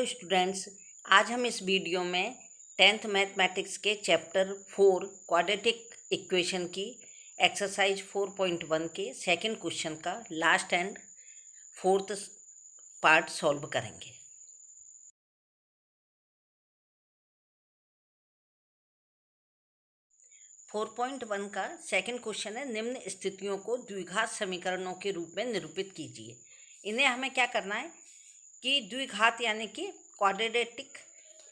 Hello students, आज हम इस वीडियो में 10th मैथमेटिक्स के चैप्टर 4 क्वाड्रेटिक इक्वेशन की एक्सरसाइज 4.1 के सेकंड क्वेश्चन का last and fourth part solve करेंगे। फोर पॉइंट वन का सेकंड क्वेश्चन है, निम्न स्थितियों को द्विघात समीकरणों के रूप में निरूपित कीजिए। इन्हें हमें क्या करना है कि द्विघात यानी कि क्वाड्रेटिक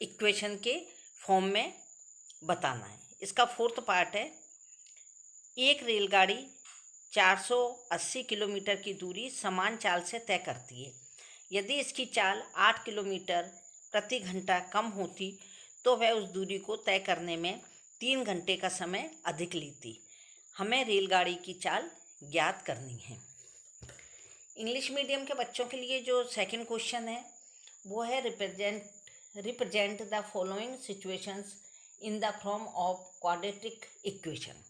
इक्वेशन के फॉर्म में बताना है। इसका फोर्थ पार्ट है, एक रेलगाड़ी 480 किलोमीटर की दूरी समान चाल से तय करती है। यदि इसकी चाल 8 किलोमीटर प्रति घंटा कम होती तो वह उस दूरी को तय करने में 3 घंटे का समय अधिक लेती। हमें रेलगाड़ी की चाल ज्ञात करनी है। इंग्लिश मीडियम के बच्चों के लिए जो सेकंड क्वेश्चन है वो है, represent the following situations in the form of quadratic equation.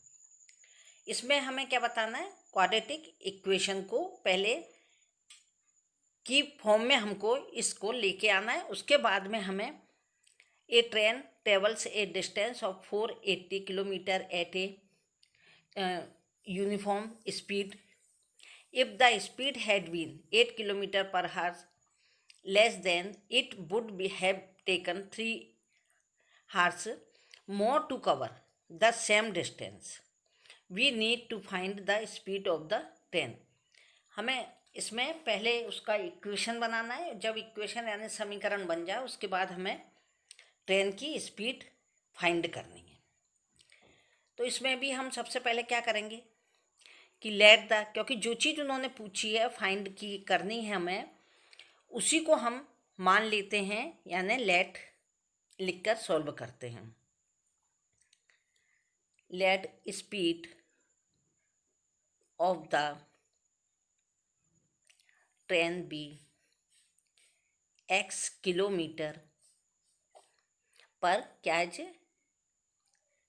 इसमें हमें क्या बताना है, क्वाड्रेटिक इक्वेशन को पहले की फॉर्म में हमको इसको लेके आना है। उसके बाद में हमें a train travels a distance of 480 kilometre at a uniform speed. If the speed had been 8 km per hour less, then it would have taken 3 hours more to cover the same distance. We need to find the speed of the train. हमें इसमें पहले उसका equation बनाना है। जब equation यानी समीकरण बन जाए उसके बाद हमें ट्रेन की स्पीड फाइंड करनी है। तो इसमें भी हम सबसे पहले क्या करेंगे कि लेट द, क्योंकि जो चीज़ उन्होंने पूछी है फाइंड की करनी है हमें, उसी को हम मान लेते हैं, यानी लेट लिखकर सॉल्व करते हैं। Let speed of the train be x kilometre पर क्या है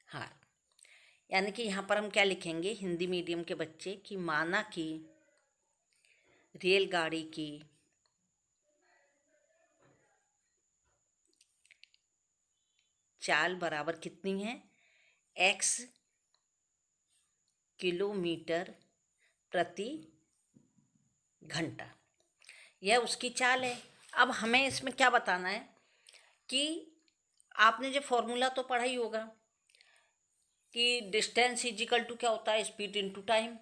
हाँ, यानी कि यहाँ पर हम क्या लिखेंगे हिंदी मीडियम के बच्चे कि माना कि रेलगाड़ी की चाल बराबर कितनी है, x किलोमीटर प्रति घंटा, यह उसकी चाल है। अब हमें इसमें क्या बताना है कि आपने जो फॉर्मूला तो पढ़ा ही होगा कि डिस्टेंस इजिकल टू क्या होता है, स्पीड इनटू टाइम।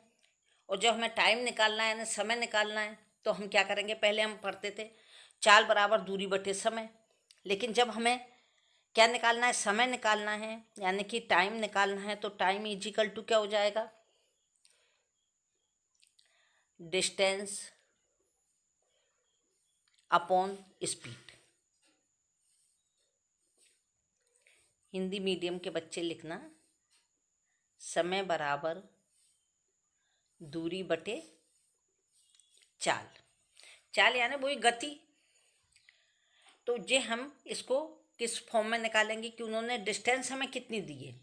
और जब हमें टाइम निकालना है, यानी समय निकालना है, तो हम क्या करेंगे, पहले हम पढ़ते थे चाल बराबर दूरी बटे समय। लेकिन जब हमें क्या निकालना है, समय निकालना है, यानी कि टाइम निकालना है, तो टाइम इजिकल टू क्या हो जाएगा, distance upon speed. Hindi medium के बच्चे लिखना, समय बराबर दूरी बटे चाल। चाल यानी वही गति। तो जे हम इसको किस फॉर्म में निकालेंगे कि उन्होंने डिस्टेंस हमें कितनी दी है,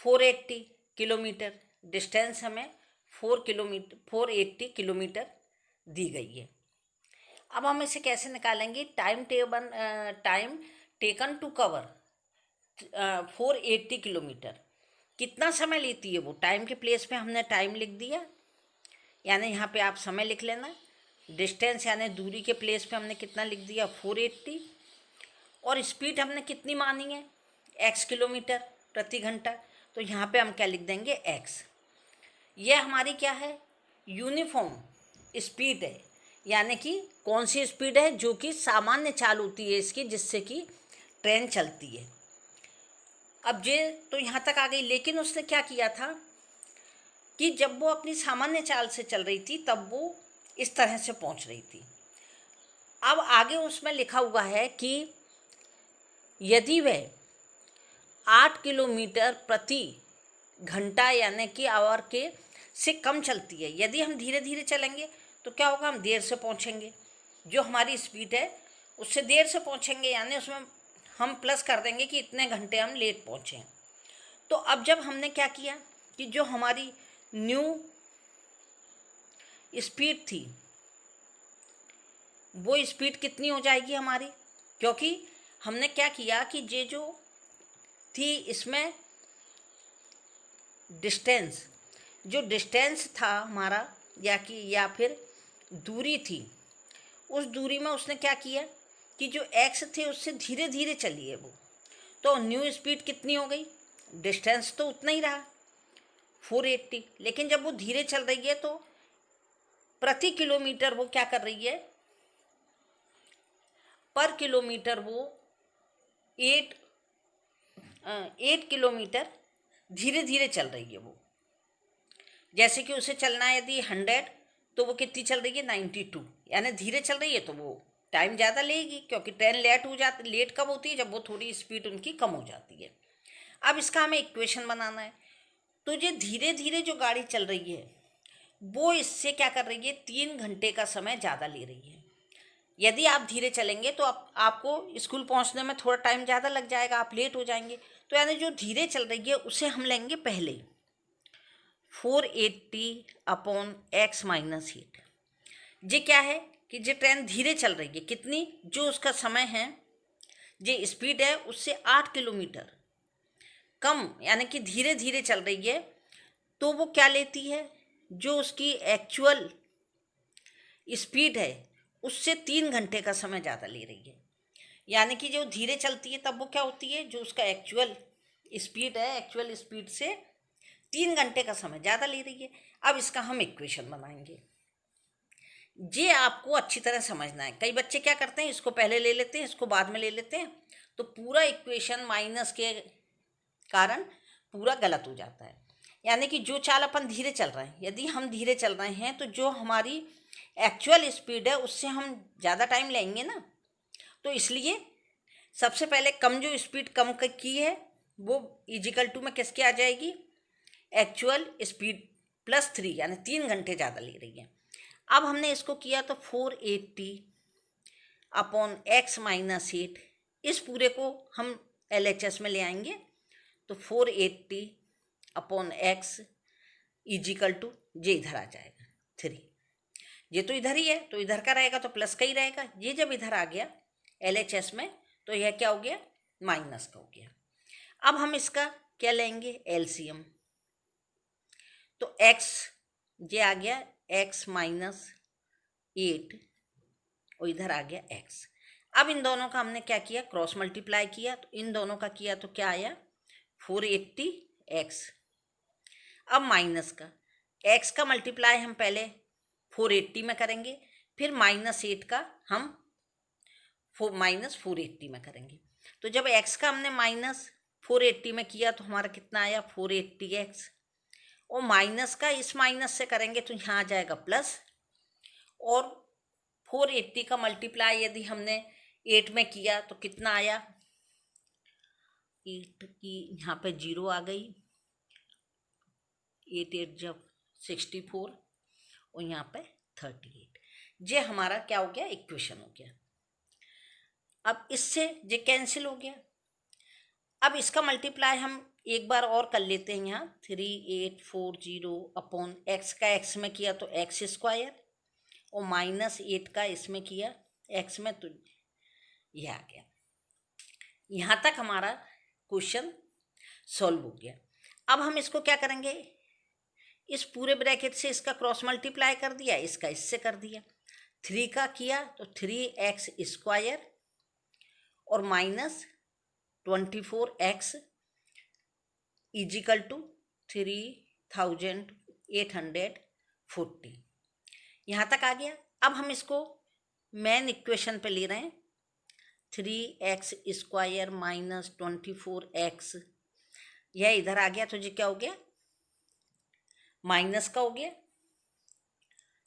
480 किलोमीटर। डिस्टेंस हमें 480 किलोमीटर दी गई है। अब हम इसे कैसे निकालेंगे, time taken to cover 480 kilometre कितना समय लेती है वो। टाइम के प्लेस पे हमने टाइम लिख दिया, यानी यहाँ पे आप समय लिख लेना। डिस्टेंस यानी दूरी के प्लेस पे हमने कितना लिख दिया, 480। और स्पीड हमने कितनी मानी है, x किलोमीटर प्रति घंटा। तो यहाँ पे हम क्या लिख देंगे, x। यह हमारी क्या है, यूनिफॉर्म स्पीड है, यानी कि कौन सी स्पीड है, जो कि सामान्य चाल होती है इसकी, जिससे कि ट्रेन चलती है। अब ये तो यहाँ तक आ गई। लेकिन उसने क्या किया था कि जब वो अपनी सामान्य चाल से चल रही थी तब वो इस तरह से पहुँच रही थी। अब आगे उसमें लिखा हुआ है कि यदि वह 8 किलोमीटर प्रति घंटा यानी कि आवर के से कम चलती है, यदि हम धीरे धीरे चलेंगे तो क्या होगा, हम देर से पहुँचेंगे। जो हमारी स्पीड है उससे देर से पहुँचेंगे, यानी उसमें हम प्लस कर देंगे कि इतने घंटे हम लेट पहुँचे। तो अब जब हमने क्या किया कि जो हमारी न्यू स्पीड थी वो स्पीड कितनी हो जाएगी हमारी, क्योंकि हमने क्या किया कि ये जो थी इसमें डिस्टेंस, जो डिस्टेंस था हमारा या फिर दूरी थी, उस दूरी में उसने क्या किया कि जो एक्स थे उससे धीरे धीरे चली है वो, तो न्यू स्पीड कितनी हो गई, डिस्टेंस तो उतना ही रहा 480, लेकिन जब वो धीरे चल रही है तो प्रति किलोमीटर वो क्या कर रही है, पर किलोमीटर वो 8 किलोमीटर धीरे धीरे चल रही है वो। जैसे कि उसे चलना है यदि 100 तो वो कितनी चल रही है 92, यानी धीरे चल रही है तो वो टाइम ज़्यादा लेगी, क्योंकि ट्रेन लेट कब होती है, जब वो थोड़ी स्पीड उनकी कम हो जाती है। अब इसका हमें इक्वेशन बनाना है, तो ये धीरे धीरे जो गाड़ी चल रही है वो इससे क्या कर रही है, 3 घंटे का समय ज़्यादा ले रही है। यदि आप धीरे चलेंगे तो आपको स्कूल पहुंचने में थोड़ा टाइम ज़्यादा लग जाएगा, आप लेट हो जाएंगे। तो यानी जो धीरे चल रही है उसे हम लेंगे पहले 480/x-8। ये क्या है कि जो ट्रेन धीरे चल रही है कितनी, जो उसका समय है, जो स्पीड है उससे 8 किलोमीटर कम, यानी कि धीरे धीरे चल रही है, तो वो क्या लेती है, जो उसकी एक्चुअल स्पीड है उससे 3 घंटे का समय ज़्यादा ले रही है। यानी कि जो धीरे चलती है तब वो क्या होती है, जो उसका एक्चुअल स्पीड है, एक्चुअल स्पीड से 3 घंटे का समय ज़्यादा ले रही है। अब इसका हम इक्वेशन बनाएंगे, ये आपको अच्छी तरह समझना है। कई बच्चे क्या करते हैं, इसको पहले ले लेते हैं, इसको बाद में ले लेते हैं, तो पूरा इक्वेशन माइनस के कारण पूरा गलत हो जाता है। यानी कि जो चाल अपन धीरे चल रहे हैं, यदि हम धीरे चल रहे हैं तो जो हमारी एक्चुअल स्पीड है उससे हम ज़्यादा टाइम लेंगे ना, तो इसलिए सबसे पहले कम जो स्पीड कम की है वो इजिकल टू में किसके आ जाएगी, एक्चुअल स्पीड प्लस 3, यानी 3 घंटे ज़्यादा ले रही है। अब हमने इसको किया तो 480/x-8, इस पूरे को हम LHS में ले आएंगे, तो 480/x इजिकल टू ये इधर आ जाएगा 3, ये तो इधर ही है तो इधर का रहेगा तो प्लस का ही रहेगा। ये जब इधर आ गया LHS में तो यह क्या हो गया, माइनस का हो गया। अब हम इसका क्या लेंगे, LCM, तो x ये आ गया x-8 और इधर आ गया x। अब इन दोनों का हमने क्या किया, क्रॉस मल्टीप्लाई किया, तो इन दोनों का किया तो क्या आया 480x। अब माइनस का x का मल्टीप्लाई हम पहले 480 में करेंगे, फिर -8 का हम -480 में करेंगे। तो जब x का हमने -480 में किया तो हमारा कितना आया 480x, और माइनस का इस माइनस से करेंगे तो यहाँ आ जाएगा प्लस, और 480 का मल्टीप्लाई यदि हमने 8 में किया तो कितना आया, 8 की यहाँ पे 0 आ गई, 8 जब 64 और यहाँ पे 38, ये हमारा क्या हो गया, इक्वेशन हो गया। अब इससे ये कैंसिल हो गया। अब इसका मल्टीप्लाई हम एक बार और कर लेते हैं, यहाँ 3840/x का x में किया तो x² और -8 का इसमें किया x में, तो यह आ गया। यहाँ तक हमारा क्वेश्चन सॉल्व हो गया। अब हम इसको क्या करेंगे, इस पूरे ब्रैकेट से इसका क्रॉस मल्टीप्लाई कर दिया, इसका इससे कर दिया, 3 का किया तो 3x² और -24x इजिकल टू 3840। यहाँ तक आ गया। अब हम इसको मेन इक्वेशन पे ले रहे हैं, 3x² -24x, यह इधर आ गया तो ये क्या हो गया, माइनस का हो गया,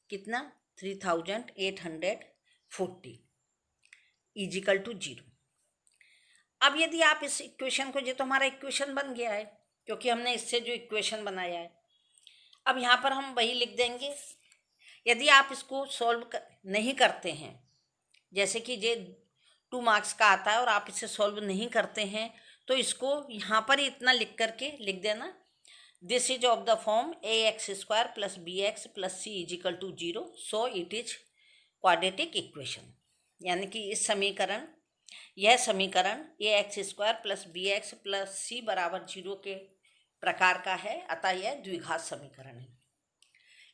कितना 3840 इजिकल टू 0। अब यदि आप इस इक्वेशन को, ये तो हमारा इक्वेशन बन गया है क्योंकि हमने इससे जो इक्वेशन बनाया है, अब यहाँ पर हम वही लिख देंगे। यदि आप इसको सॉल्व नहीं करते हैं, जैसे कि ये 2 मार्क्स का आता है और आप इसे सॉल्व नहीं करते हैं, तो इसको यहाँ पर ही इतना लिख करके लिख देना, this is of the form ax² + bx + c is equal to 0, so it is quadratic equation. यानी कि इस समीकरण यह समीकरण ax² plus bx plus c बराबर 0 के प्रकार का है, अतः यह द्विघात समीकरण है।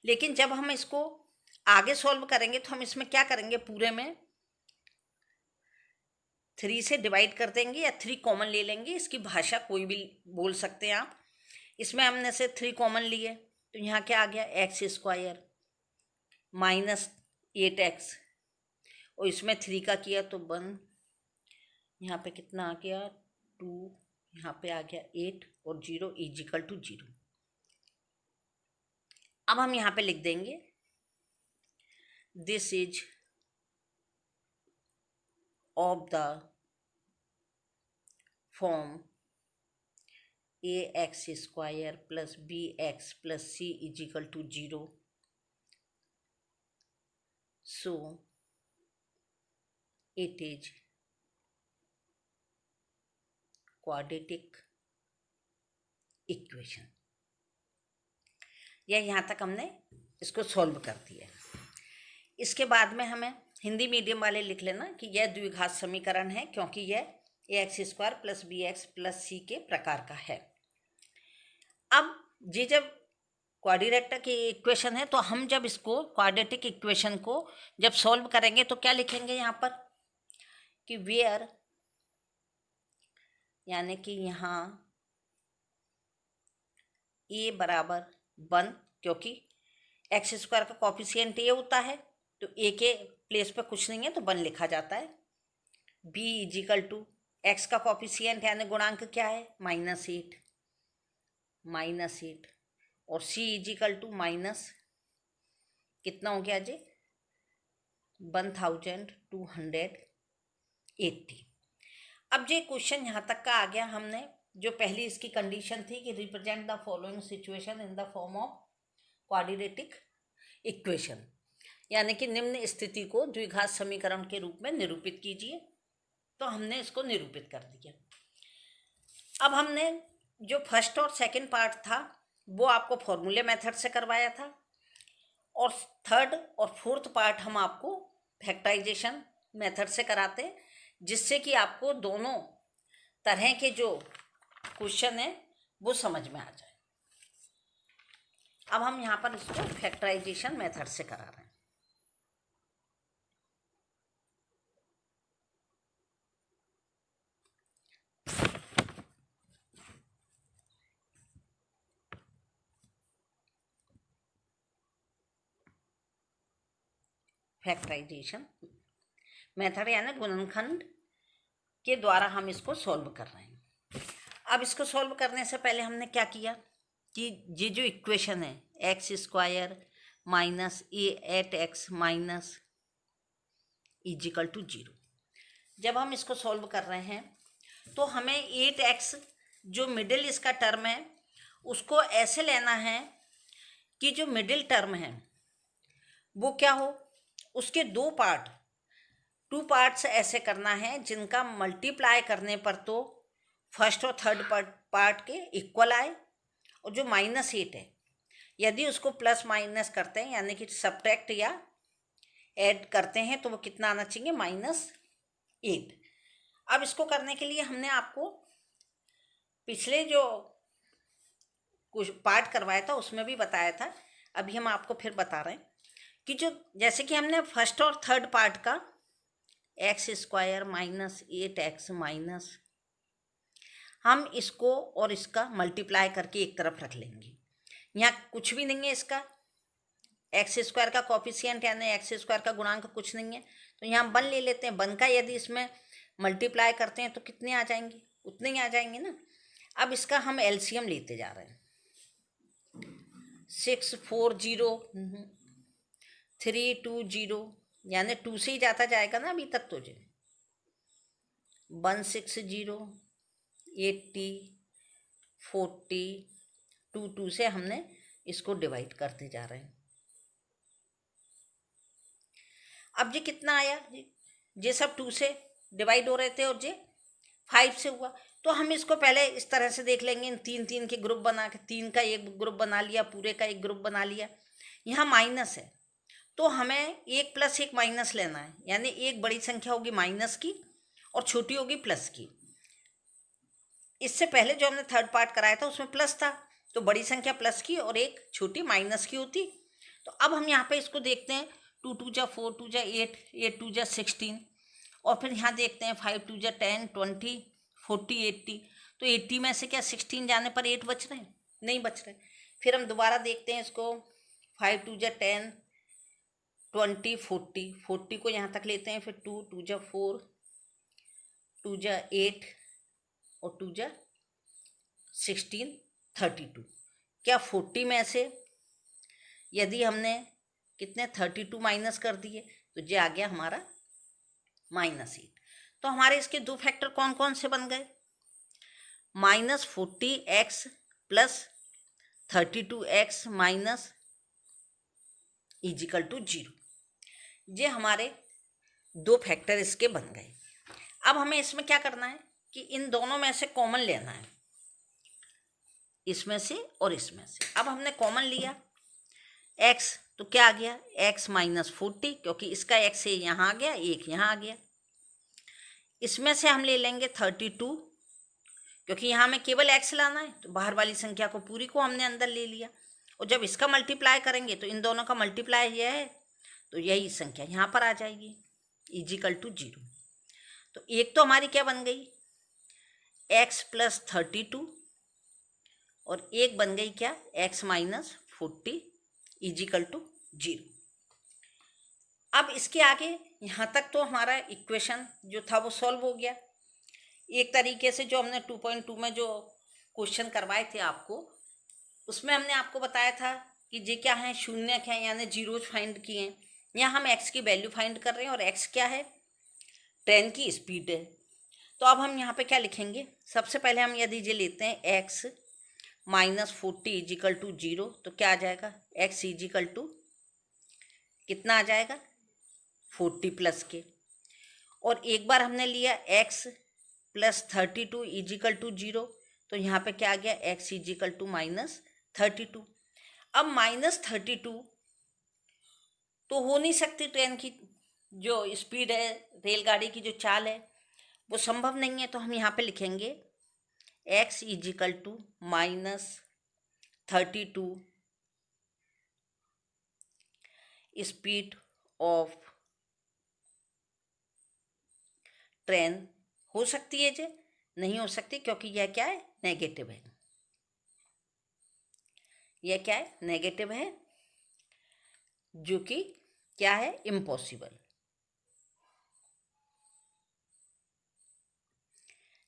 लेकिन जब हम इसको आगे सॉल्व करेंगे तो हम इसमें क्या करेंगे, पूरे में 3 से डिवाइड कर देंगे या 3 कॉमन ले लेंगे। इसकी भाषा कोई भी बोल सकते हैं आप। इसमें हमने से 3 कॉमन लिए तो यहाँ क्या आ गया, x² माइनस 8x, और इसमें 3 का किया तो 1, यहाँ पे कितना आ गया 2, यहाँ पे आ गया 8 और 0 इजिकल टू 0। अब हम यहाँ पे लिख देंगे this is of the form ax² plus bx plus c is equal to 0, so it is quadratic equation. यह यहाँ तक हमने इसको सॉल्व कर दिया। इसके बाद में हमें हिंदी मीडियम वाले लिख लेना कि यह द्विघात समीकरण है, क्योंकि यह ax² plus bx plus c के प्रकार का है। अब ये जब क्वाड्रेटिक इक्वेशन है तो हम जब इसको क्वाड्रेटिक इक्वेशन को जब सॉल्व करेंगे तो क्या लिखेंगे यहाँ पर कि वेयर, यानी कि यहाँ a बराबर 1, क्योंकि x² का कॉफिशिएंट a होता है तो a के प्लेस पे कुछ नहीं है तो 1 लिखा जाता है। b इजिकल टू x का कॉफिशिएंट यानी गुणांक क्या है -8 और c इजिकल टू माइनस कितना हो गया जी 1280। अब ये क्वेश्चन यहाँ तक का आ गया। हमने जो पहली इसकी कंडीशन थी कि represent the following situation in the form of quadratic equation, यानी कि निम्न स्थिति को द्विघात समीकरण के रूप में निरूपित कीजिए, तो हमने इसको निरूपित कर दिया। अब हमने जो फर्स्ट और सेकंड पार्ट था वो आपको फॉर्मूले मेथड से करवाया था, और थर्ड और फोर्थ पार्ट हम आपको फैक्टराइजेशन मेथड से कराते हैं, जिससे कि आपको दोनों तरह के जो क्वेश्चन है वो समझ में आ जाए। अब हम यहाँ पर इसको फैक्टराइजेशन मेथड से करा रहे हैं। फैक्टराइजेशन मेथड यानी गुणनखंड के द्वारा हम इसको सॉल्व कर रहे हैं। अब इसको सॉल्व करने से पहले हमने क्या किया कि ये जो इक्वेशन है x² minus 8x minus is equal to 0, जब हम इसको सॉल्व कर रहे हैं तो हमें 8x जो मिडिल इसका टर्म है उसको ऐसे लेना है कि जो मिडिल टर्म है वो क्या हो, उसके 2 पार्ट्स ऐसे करना है जिनका मल्टीप्लाई करने पर तो फर्स्ट और थर्ड पार्ट के इक्वल आए, और जो -8 है यदि उसको प्लस माइनस करते हैं यानी कि सब्ट्रैक्ट या ऐड करते हैं तो वो कितना आना चाहिए -8। अब इसको करने के लिए हमने आपको पिछले जो कुछ पार्ट करवाया था उसमें भी बताया था, अभी हम आपको फिर बता रहे हैं कि जो जैसे कि हमने फर्स्ट और थर्ड पार्ट का x² माइनस 8x माइनस, हम इसको और इसका मल्टीप्लाई करके एक तरफ रख लेंगे। यहाँ कुछ भी नहीं है, इसका x² का कॉफिशिएंट यानी x² का गुणांक कुछ नहीं है, तो यहाँ हम 1 ले लेते हैं। 1 का यदि इसमें मल्टीप्लाई करते हैं तो कितने आ जाएंगे, उतने ही आ जाएंगे ना। अब इसका हम एलसीएम लेते जा रहे हैं। 640 320 यानी 2 से ही जाता जाएगा ना अभी तक तो जी। 160 80 40 2 से हमने इसको डिवाइड करते जा रहे हैं। अब ये कितना आया, ये सब 2 से डिवाइड हो रहे थे और ये 5 से हुआ, तो हम इसको पहले इस तरह से देख लेंगे, इन 3 के ग्रुप बना के 3 का एक ग्रुप बना लिया, पूरे का एक ग्रुप बना लिया। यहाँ माइनस है तो हमें 1 + 1 माइनस लेना है, यानी एक बड़ी संख्या होगी माइनस की और छोटी होगी प्लस की। इससे पहले जो हमने थर्ड पार्ट कराया था उसमें प्लस था, तो बड़ी संख्या प्लस की और एक छोटी माइनस की होती। तो अब हम यहाँ पे इसको देखते हैं, 2 2 जा 4, 2 जा 8, 8 2 जा 16, और फिर यहाँ देखते हैं 5 2 जा 10, 20, 40, 80। तो 80 में से क्या 16 जाने पर 8 बच रहे हैं? नहीं बच रहे। फिर हम दोबारा देखते हैं इसको, 5 2 जा 10, 20, 40, 40 को यहाँ तक लेते हैं, फिर 2 2 जा 4, 2 जा 8 और 2 जा 16, 32। क्या 40 में से यदि हमने कितने 32 माइनस कर दिए तो ये आ गया हमारा -8। तो हमारे इसके दो फैक्टर कौन कौन से बन गए? -40x plus 32x minus is equal to 0। ये हमारे दो फैक्टर इसके बन गए। अब हमें इसमें क्या करना है कि इन दोनों में से कॉमन लेना है, इसमें से और इसमें से। अब हमने कॉमन लिया x, तो क्या आ गया x -40, क्योंकि इसका x है यहाँ आ गया, एक यहाँ आ गया। इसमें से हम ले लेंगे 32, क्योंकि यहाँ में केवल x लाना है, तो बाहर वाली संख्या को पूरी को हमने अंदर ले लिया। और जब इसका मल्टीप्लाई करेंगे तो इन दोनों का मल्टीप्लाई यह है, तो यही संख्या यहाँ पर आ जाएगी इजिकल टू 0। तो एक तो हमारी क्या बन गई x प्लस 32, और एक बन गई क्या x -40 इजिकल टू 0। अब इसके आगे यहाँ तक तो हमारा इक्वेशन जो था वो सॉल्व हो गया। एक तरीके से जो हमने 2.2 में जो क्वेश्चन करवाए थे आपको, उसमें हमने आपको बताया था कि ये क्या है, शून्य क्या है, यानी जीरोज फाइंड किए हैं। यहाँ हम x की वैल्यू फाइंड कर रहे हैं और x क्या है, ट्रेन की स्पीड है। तो अब हम यहाँ पे क्या लिखेंगे, सबसे पहले हम यदि ये लेते हैं x -40 इजिकल टू 0, तो क्या आ जाएगा x इजिकल टू कितना आ जाएगा 40 प्लस के। और एक बार हमने लिया x प्लस 32 इजिकल टू 0, तो यहाँ पे क्या आ गया x इजिकल टू -32। अब -32 तो हो नहीं सकती, ट्रेन की जो स्पीड है, रेलगाड़ी की जो चाल है, वो संभव नहीं है। तो हम यहाँ पे लिखेंगे x is equal to -32 speed of train. हो सकती है जे नहीं हो सकती, क्योंकि यह क्या है नेगेटिव है, यह क्या है नेगेटिव है, जो कि क्या है इम्पॉसिबल।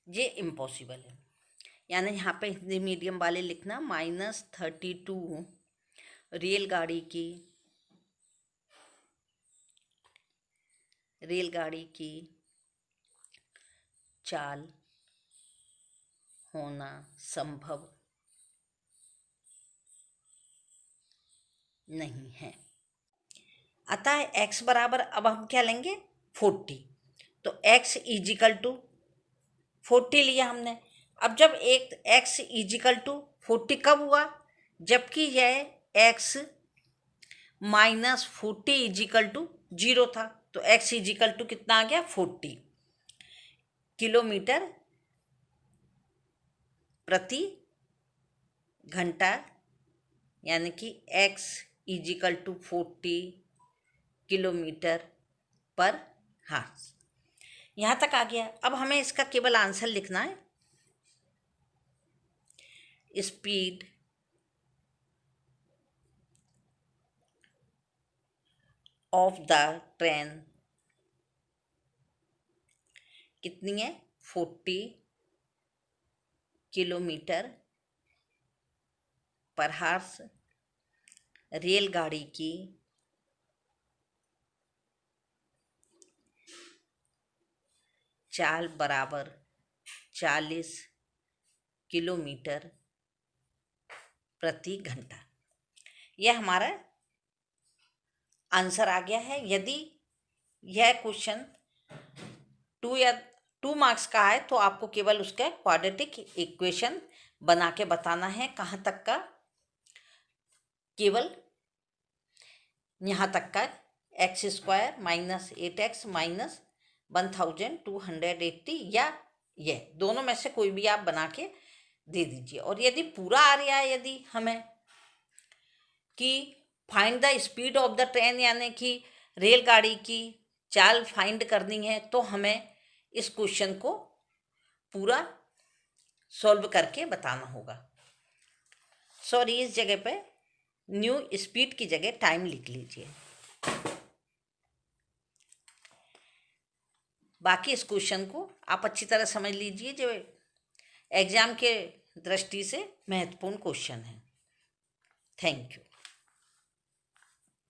ये इम्पॉसिबल है, यानी यहाँ पे हिंदी मीडियम वाले लिखना -32 रेलगाड़ी की चाल होना संभव नहीं है। अतः x बराबर, अब हम क्या लेंगे 40, तो x इजिकल टू 40 लिया हमने। अब जब एक x इजिकल टू 40 कब हुआ, जबकि यह x -40 इजिकल टू 0 था, तो x इजिकल टू कितना आ गया 40 किलोमीटर प्रति घंटा, यानी कि x इजिकल टू 40 किलोमीटर पर हार्स। यहाँ तक आ गया। अब हमें इसका केवल आंसर लिखना है, स्पीड ऑफ द ट्रेन कितनी है 40 किलोमीटर पर हार्स। रेलगाड़ी की चाल बराबर 40 किलोमीटर प्रति घंटा। यह हमारा आंसर आ गया है। यदि यह क्वेश्चन 2 मार्क्स का है तो आपको केवल उसका क्वाड्रेटिक इक्वेशन बना के बताना है। कहाँ तक का, केवल यहाँ तक का x² -8x 1280 या ये दोनों में से कोई भी आप बना के दे दीजिए। और यदि पूरा आ रहा है, यदि हमें कि find the speed of the train, यानी कि रेलगाड़ी की चाल फाइंड करनी है, तो हमें इस क्वेश्चन को पूरा सॉल्व करके बताना होगा। सॉरी, इस जगह पे न्यू स्पीड की जगह टाइम लिख लीजिए। बाकी इस क्वेश्चन को आप अच्छी तरह समझ लीजिए, जो एग्जाम के दृष्टि से महत्वपूर्ण क्वेश्चन है। Thank you.